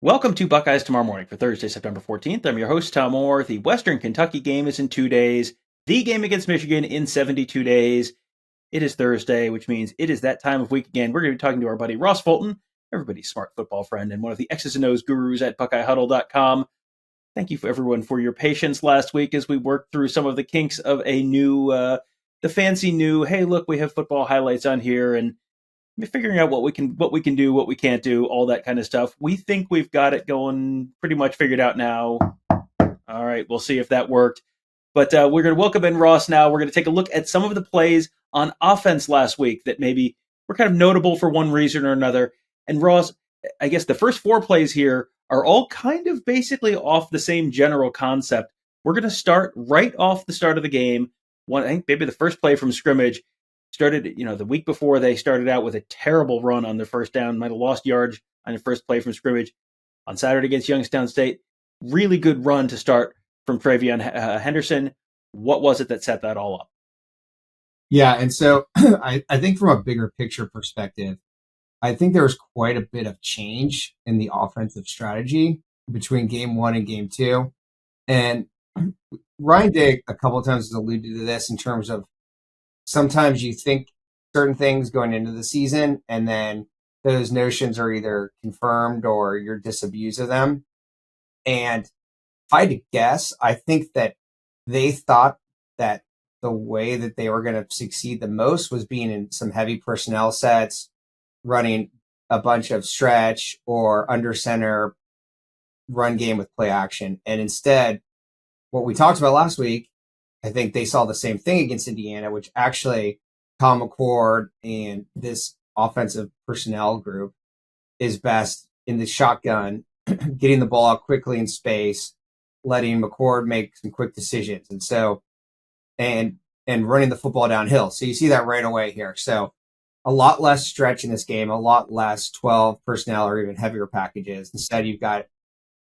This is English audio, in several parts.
Welcome to Buckeyes Tomorrow Morning for Thursday, September 14th. I'm your host, Tom Orr. The Western Kentucky game is in 2 days. The game against Michigan in 72 days. It is Thursday, which means it is that time of week again. We're going to be talking to our buddy Ross Fulton, everybody's smart football friend and one of the X's and O's gurus at BuckeyeHuddle.com. Thank you for everyone for your patience last week as we worked through some of the kinks of the fancy new, hey, look, we have football highlights on here and figuring out what we can do, what we can't do, all that kind of stuff. We think we've got it going pretty much figured out now. All right, we'll see if that worked. But we're going to welcome in Ross now. We're going to take a look at some of the plays on offense last week that maybe were kind of notable for one reason or another. And Ross, I guess the first 4 plays here are all kind of basically off the same general concept. We're going to start right off the start of the game. I think maybe the first play from scrimmage started, the week before they started out with a terrible run on their first down, might have lost yards on the first play from scrimmage. On Saturday against Youngstown State, really good run to start from Travion Henderson. What was it that set that all up? Yeah, and so I think from a bigger picture perspective, I think there was quite a bit of change in the offensive strategy between game 1 and game 2. And Ryan Day a couple of times has alluded to this in terms of sometimes you think certain things going into the season, and then those notions are either confirmed or you're disabused of them. And if I had to guess, I think that they thought that the way that they were going to succeed the most was being in some heavy personnel sets, running a bunch of stretch or under center run game with play action. And instead, what we talked about last week, I think they saw the same thing against Indiana, which actually Kyle McCord and this offensive personnel group is best in the shotgun, getting the ball out quickly in space, letting McCord make some quick decisions. And so, and running the football downhill. So you see that right away here. So a lot less stretch in this game, a lot less 12 personnel or even heavier packages. Instead, you've got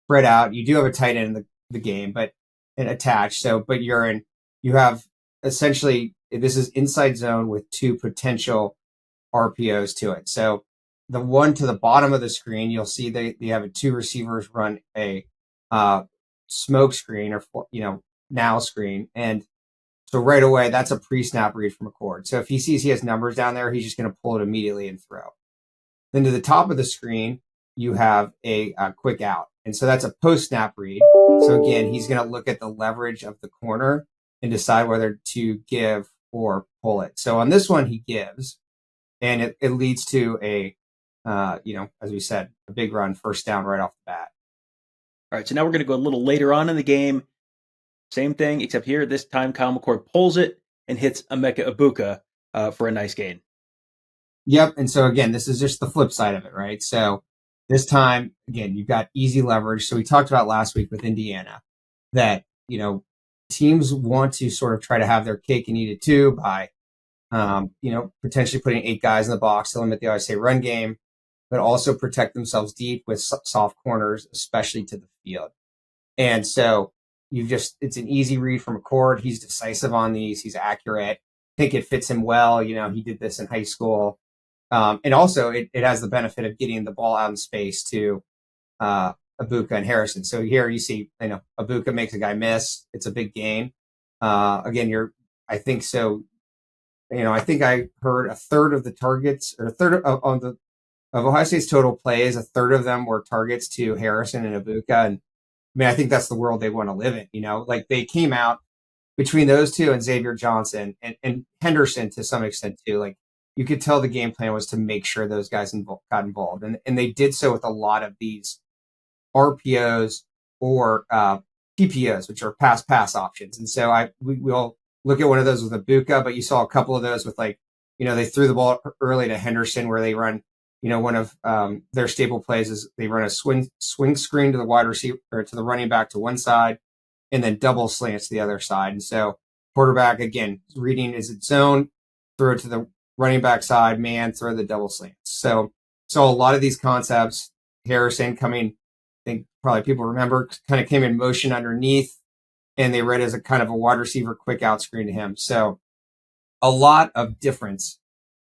spread out. You do have a tight end in the game, but and attached. So, but you have essentially, this is inside zone with 2 potential RPOs to it. So the one to the bottom of the screen, you'll see they have 2 receivers run a smoke screen or, now screen. And so right away, that's a pre-snap read from McCord. So if he sees he has numbers down there, he's just going to pull it immediately and throw. Then to the top of the screen, you have a quick out. And so that's a post-snap read. So again, he's going to look at the leverage of the corner and decide whether to give or pull it. So on this one, he gives, and it leads to as we said, a big run, first down right off the bat. All right, so now we're going to go a little later on in the game. Same thing, except here, this time Kyle McCord pulls it and hits Emeka Egbuka for a nice gain. Yep, and so again, this is just the flip side of it, right? So this time, again, you've got easy leverage. So we talked about last week with Indiana that, teams want to sort of try to have their cake and eat it too by, potentially putting 8 guys in the box to limit the Ohio State run game, but also protect themselves deep with soft corners, especially to the field. And so it's an easy read from McCord. He's decisive on these. He's accurate. I think it fits him well. He did this in high school. And also it has the benefit of getting the ball out in space to Egbuka and Harrison. So here you see, Egbuka makes a guy miss. It's a big gain. Again, I think so. I think I heard a third of the targets, or a third of Ohio State's total plays, a third of them were targets to Harrison and Egbuka. And I think that's the world they want to live in. Like they came out between those two and Xavier Johnson and Henderson to some extent too. Like you could tell the game plan was to make sure those guys got involved. And they did so with a lot of these RPOs or PPOs, which are pass options. And so we'll look at one of those with Egbuka, but you saw a couple of those with they threw the ball early to Henderson where they run, one of their staple plays is they run a swing screen to the wide receiver or to the running back to one side and then double slants to the other side. And so quarterback, again, reading is its zone, throw it to the running back side, man, throw the double slants. So a lot of these concepts, Harrison coming, I think probably people remember, kind of came in motion underneath, and they read as a kind of a wide receiver quick out screen to him. So a lot of difference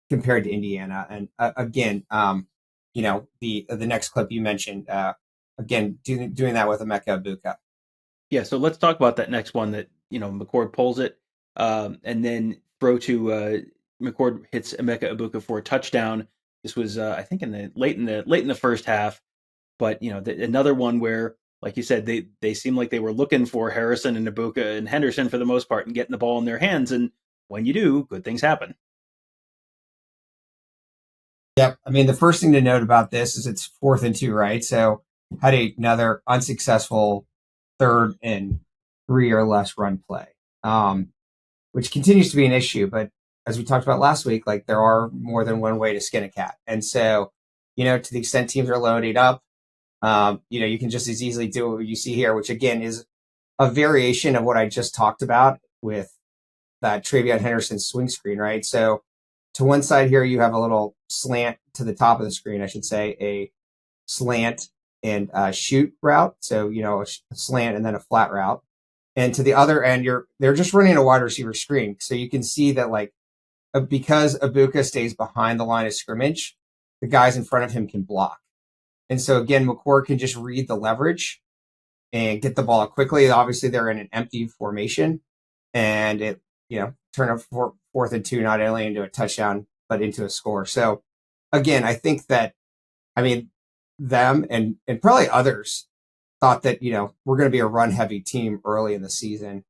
compared to Indiana. And again, the next clip you mentioned, again, doing that with Emeka Egbuka. Yeah, so let's talk about that next one that, McCord pulls it, and then throw to McCord hits Emeka Egbuka for a touchdown. This was, I think, in the late in the first half. But another one where, like you said, they seem like they were looking for Harrison and Egbuka and Henderson for the most part and getting the ball in their hands. And when you do, good things happen. Yep. I mean, the first thing to note about this is it's 4th and 2, right? So had another unsuccessful 3rd and 3 or less run play, which continues to be an issue. But as we talked about last week, like there are more than one way to skin a cat. And so, to the extent teams are loaded up, you can just as easily do what you see here, which again is a variation of what I just talked about with that Travion Henderson swing screen, right? So to one side here, you have a little slant to the top of the screen, I should say, a slant and shoot route. So, a slant and then a flat route. And to the other end, they're just running a wide receiver screen. So you can see that because Egbuka stays behind the line of scrimmage, the guys in front of him can block. And so again, McCord can just read the leverage and get the ball out quickly. Obviously, they're in an empty formation, and it turn a 4th and 2 not only into a touchdown but into a score. So again, I think that them and probably others thought that we're going to be a run heavy team early in the season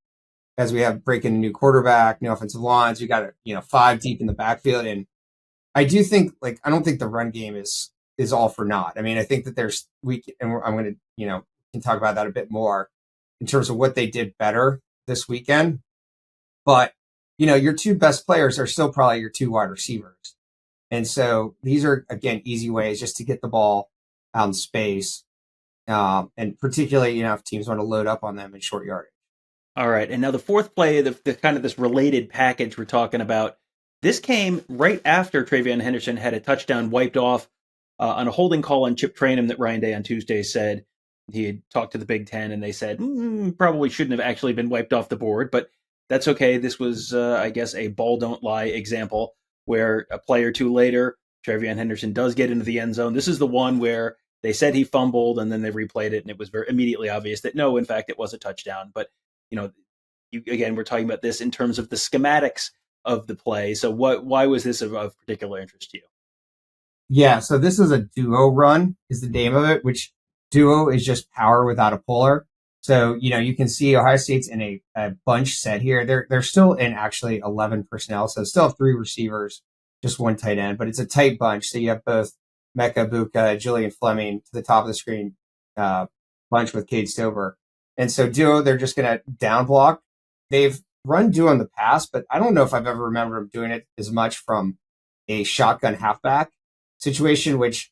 as we have breaking a new quarterback, new offensive lines. We got 5 deep in the backfield, and I do think I don't think the run game is all for naught. I mean, I think that I'm going to can talk about that a bit more in terms of what they did better this weekend. But your 2 best players are still probably your 2 wide receivers. And so these are, again, easy ways just to get the ball out in space. And particularly, if teams want to load up on them in short yardage. All right. And now the fourth play, the kind of this related package we're talking about, this came right after Travion Henderson had a touchdown wiped off on a holding call on Chip Trainum that Ryan Day on Tuesday said he had talked to the Big Ten, and they said probably shouldn't have actually been wiped off the board, but that's okay. This was, I guess, a ball don't lie example where a play or two later, Travion Henderson does get into the end zone. This is the one where they said he fumbled, and then they replayed it, and it was very immediately obvious that no, in fact, it was a touchdown. But again, we're talking about this in terms of the schematics of the play. So why was this of particular interest to you? Yeah, so this is a duo run is the name of it, which duo is just power without a puller. So, you can see Ohio State's in a bunch set here. They're still in actually 11 personnel. So still have 3 receivers, just 1 tight end, but it's a tight bunch. So you have both Emeka Egbuka, Julian Fleming to the top of the screen, bunch with Cade Stover. And so duo, they're just going to down block. They've run duo in the past, but I don't know if I've ever remembered them doing it as much from a shotgun halfback situation, which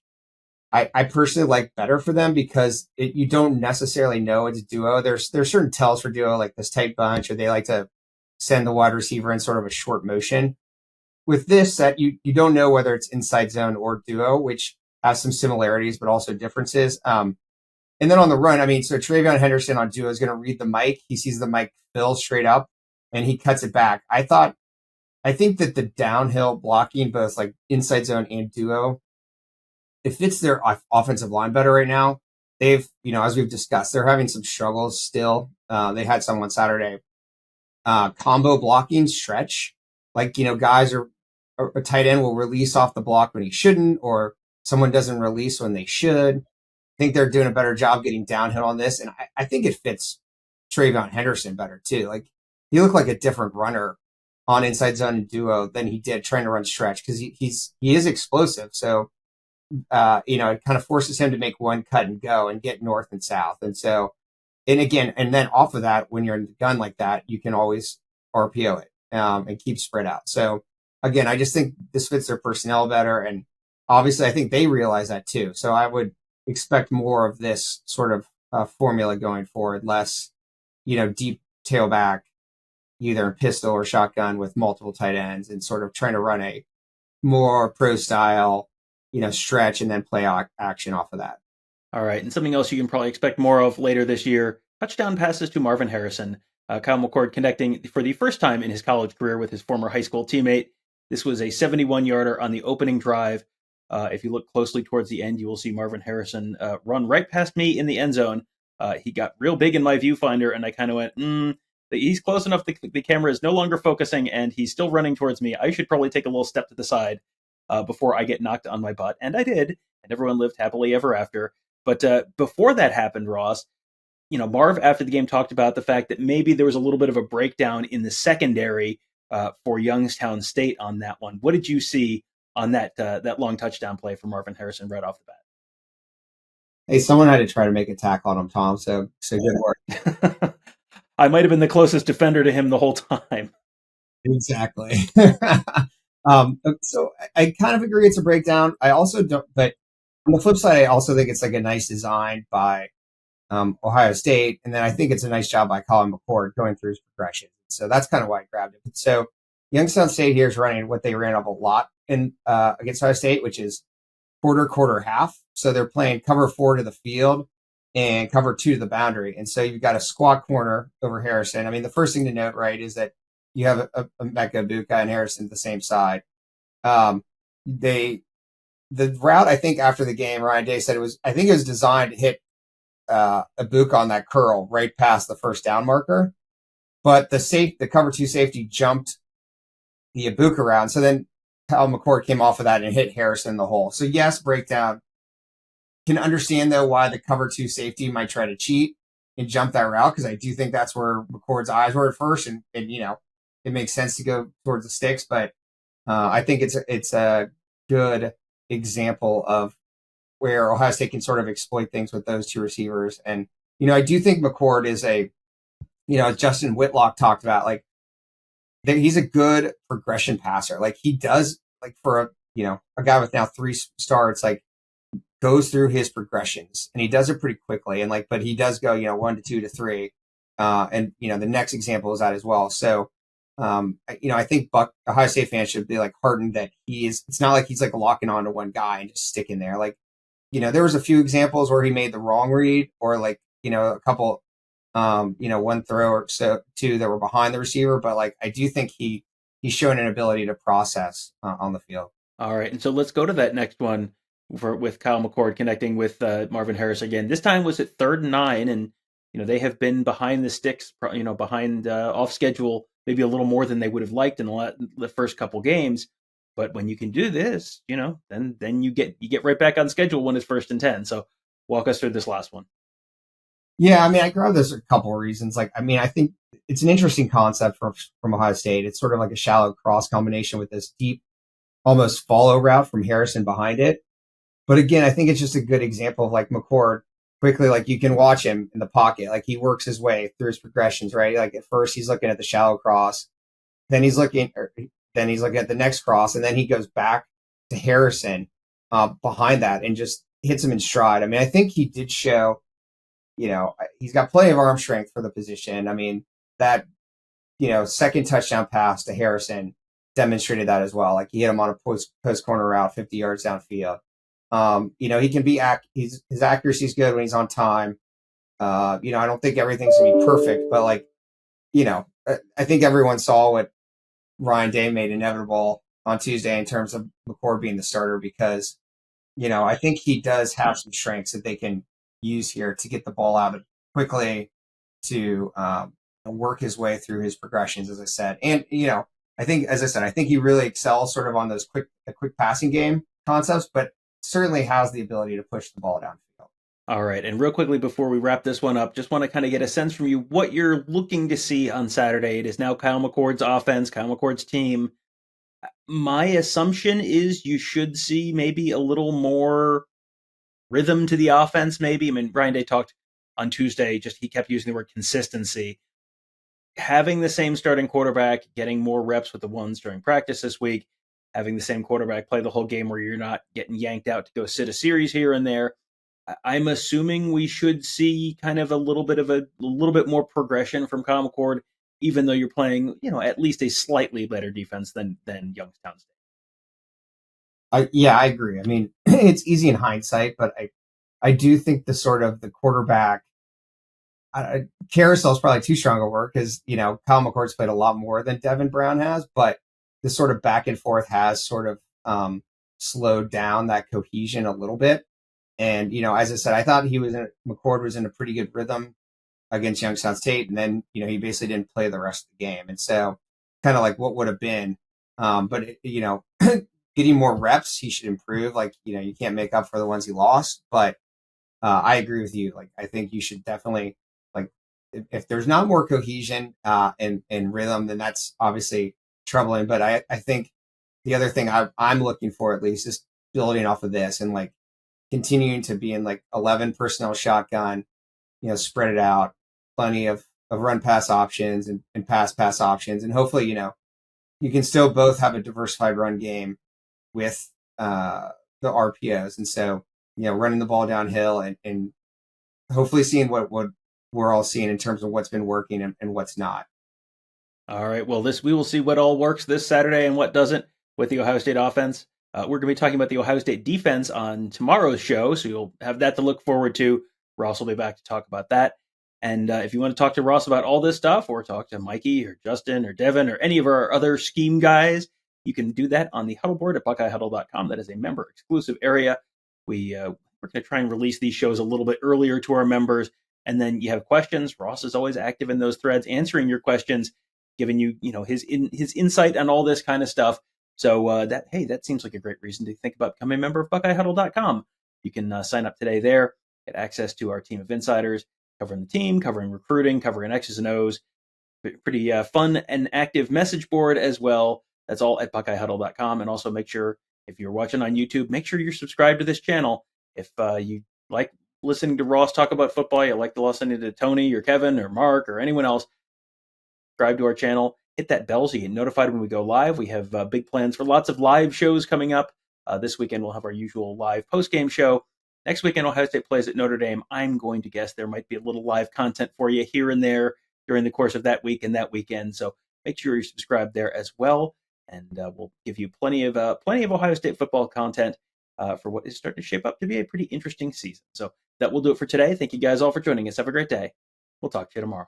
I personally like better for them because you don't necessarily know it's duo. There's certain tells for duo, like this tight bunch, or they like to send the wide receiver in sort of a short motion. With this set, you don't know whether it's inside zone or duo, which has some similarities but also differences. And then on the run, so Travion Henderson on duo is going to read the mic. He sees the mic fill straight up, and he cuts it back. I think that the downhill blocking, both like inside zone and duo, it fits their offensive line better right now. They've, as we've discussed, they're having some struggles still. They had some on Saturday. Combo blocking stretch, guys are a tight end will release off the block when he shouldn't, or someone doesn't release when they should. I think they're doing a better job getting downhill on this, and I think it fits Travion Henderson better too. He looked like a different runner on inside zone and duo than he did trying to run stretch because he is explosive. So it kind of forces him to make one cut and go and get north and south. And so, and then off of that, when you're in the gun like that, you can always RPO it and keep spread out. So again, I just think this fits their personnel better. And obviously I think they realize that too. So I would expect more of this sort of formula going forward, less, deep tailback, either in pistol or shotgun with multiple tight ends, and sort of trying to run a more pro style, stretch and then play action off of that. All right. And something else you can probably expect more of later this year, touchdown passes to Marvin Harrison. Kyle McCord connecting for the first time in his college career with his former high school teammate. This was a 71-yarder on the opening drive. If you look closely towards the end, you will see Marvin Harrison run right past me in the end zone. He got real big in my viewfinder, and I kind of went, he's close enough. The camera is no longer focusing, and he's still running towards me. I should probably take a little step to the side before I get knocked on my butt. And I did, and everyone lived happily ever after. But before that happened, Ross, Marv after the game talked about the fact that maybe there was a little bit of a breakdown in the secondary for Youngstown State on that one. What did you see on that long touchdown play for Marvin Harrison right off the bat? Hey, someone had to try to make a tackle on him, Tom. So good work. I might have been the closest defender to him the whole time. Exactly. So I kind of agree it's a breakdown. I also don't, but on the flip side, I also think it's like a nice design by Ohio State. And then I think it's a nice job by Kyle McCord going through his progression. So that's kind of why I grabbed it. So Youngstown State here is running what they ran up a lot in against Ohio State, which is quarter, half. So they're playing cover 4 to the field and cover 2 to the boundary. And so you've got a squat corner over Harrison. I mean, the first thing to note, right, is that you have a Mecca, Buckeye, and Harrison at the same side. The route, I think, after the game, Ryan Day said I think it was designed to hit Ibuka on that curl right past the first down marker. But the cover 2 safety jumped the Ibuka route. So then Kyle McCord came off of that and hit Harrison in the hole. So yes, breakdown. Can understand though why the cover 2 safety might try to cheat and jump that route, because I do think that's where McCord's eyes were at first, and it makes sense to go towards the sticks. But I think it's a good example of where Ohio State can sort of exploit things with those 2 receivers. And I do think McCord is as Justin Whitlock talked about, like he's a good progression passer. Like he does, like for a guy with now 3 starts, like goes through his progressions and he does it pretty quickly. And but he does go, 1 to 2 to 3. And the next example is that as well. So, I think Ohio State fans should be like heartened that it's not like he's like locking on to one guy and just sticking there. Like, there was a few examples where he made the wrong read, or a couple, one throw or so 2 that were behind the receiver. But I do think he's shown an ability to process on the field. All right. And so let's go to that next one with Kyle McCord connecting with Marvin Harris again. This time was at 3rd and 9, and they have been behind the sticks, behind off schedule, maybe a little more than they would have liked in the first couple games. But when you can do this, then you get right back on schedule when it's 1st and 10. So walk us through this last one. Yeah, I mean, I grabbed this a couple of reasons. I think it's an interesting concept from Ohio State. It's sort of like a shallow cross combination with this deep, almost follow route from Harrison behind it. But again, I think it's just a good example of McCord quickly, you can watch him in the pocket. He works his way through his progressions, right? At first he's looking at the shallow cross, then he's looking at the next cross, and then he goes back to Harrison behind that and just hits him in stride. I mean, I think he did show, he's got plenty of arm strength for the position. I mean, that, second touchdown pass to Harrison demonstrated that as well. He hit him on a post corner route 50 yards downfield. He can be his accuracy is good when he's on time. I don't think everything's gonna be perfect, but I think everyone saw what Ryan Day made inevitable on Tuesday in terms of McCord being the starter, because I think he does have some strengths that they can use here to get the ball out quickly, to work his way through his progressions, as I said. And I think he really excels sort of on those quick passing game concepts, but certainly has the ability to push the ball downfield. All right. And real quickly before we wrap this one up, just want to kind of get a sense from you what you're looking to see on Saturday. It is now Kyle McCord's offense, Kyle McCord's team. My assumption is you should see maybe a little more rhythm to the offense, maybe. I mean, Ryan Day talked on Tuesday, he kept using the word consistency. Having the same starting quarterback, getting more reps with the ones during practice this week, having the same quarterback play the whole game where you're not getting yanked out to go sit a series here and there. I'm assuming we should see kind of a little bit more progression from Kyle McCord, even though you're playing, at least a slightly better defense than Youngstown State. I agree. I mean, it's easy in hindsight, but I do think the quarterback carousel is probably too strong a word, because, Kyle McCord's played a lot more than Devin Brown has, but the sort of back and forth has sort of slowed down that cohesion a little bit. And, as I said, I thought McCord was in a pretty good rhythm against Youngstown State. And then, he basically didn't play the rest of the game. And so kind of like what would have been. But, getting more reps, he should improve. Like, you can't make up for the ones he lost. But I agree with you. Like, I think you should definitely, like, if there's not more cohesion and rhythm, then that's obviously troubling. But I think the other thing I'm looking for, at least, is building off of this and like continuing to be in like 11 personnel shotgun, spread it out, plenty of run pass options and pass options. And hopefully, you can still both have a diversified run game with the RPOs. And so, running the ball downhill and hopefully seeing what we're all seeing in terms of what's been working and what's not. All right. Well, we will see what all works this Saturday and what doesn't with the Ohio State offense. We're going to be talking about the Ohio State defense on tomorrow's show, so you'll have that to look forward to. Ross will be back to talk about that. And if you want to talk to Ross about all this stuff, or talk to Mikey or Justin or Devin or any of our other scheme guys, you can do that on the Huddle board at BuckeyeHuddle.com. That is a member-exclusive area. We're going to try and release these shows a little bit earlier to our members. And then you have questions. Ross is always active in those threads, answering your questions, giving you, his insight on all this kind of stuff. So that seems like a great reason to think about becoming a member of BuckeyeHuddle.com. You can sign up today there, get access to our team of insiders covering the team, covering recruiting, covering X's and O's. Pretty fun and active message board as well. That's all at BuckeyeHuddle.com. And also make sure, if you're watching on YouTube, make sure you're subscribed to this channel. If you like listening to Ross talk about football, you like to listen to Tony or Kevin or Mark or anyone else, subscribe to our channel. Hit that bell so you get notified when we go live. We have big plans for lots of live shows coming up. This weekend, we'll have our usual live post-game show. Next weekend, Ohio State plays at Notre Dame. I'm going to guess there might be a little live content for you here and there during the course of that week and that weekend. So make sure you're subscribed there as well. And we'll give you plenty of Ohio State football content for what is starting to shape up to be a pretty interesting season. So that will do it for today. Thank you guys all for joining us. Have a great day. We'll talk to you tomorrow.